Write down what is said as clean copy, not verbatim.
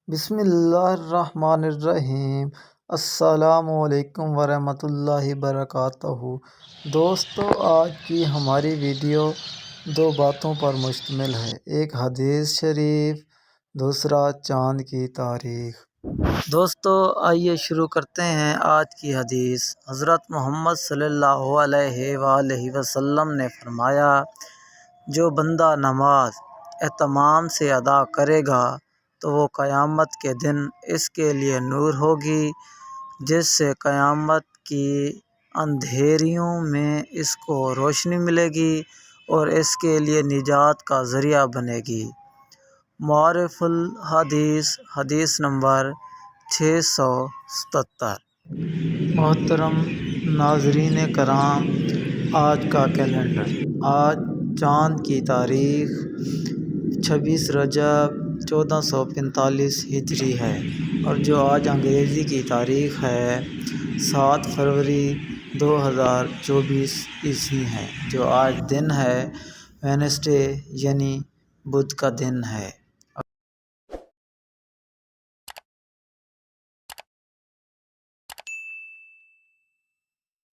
بسم اللہ الرحمن الرحیم۔ السلام علیکم ورحمۃ اللہ وبرکاتہ۔ دوستو، آج کی ہماری ویڈیو دو باتوں پر مشتمل ہے، ایک حدیث شریف، دوسرا چاند کی تاریخ۔ دوستو، آئیے شروع کرتے ہیں آج کی حدیث۔ حضرت محمد صلی اللہ علیہ وآلہ وسلم نے فرمایا، جو بندہ نماز اہتمام سے ادا کرے گا تو وہ قیامت کے دن اس کے لیے نور ہوگی، جس سے قیامت کی اندھیریوں میں اس کو روشنی ملے گی اور اس کے لیے نجات کا ذریعہ بنے گی۔ معارف الحدیث، حدیث نمبر 677۔ محترم ناظرین کرام، آج کا کیلنڈر، آج چاند کی تاریخ 26 رجب 1445 ہجری ہے، اور جو آج انگریزی کی تاریخ ہے 7 فروری 2024 عیسوی ہے، جو آج دن ہے وینسڈے یعنی بدھ کا دن ہے۔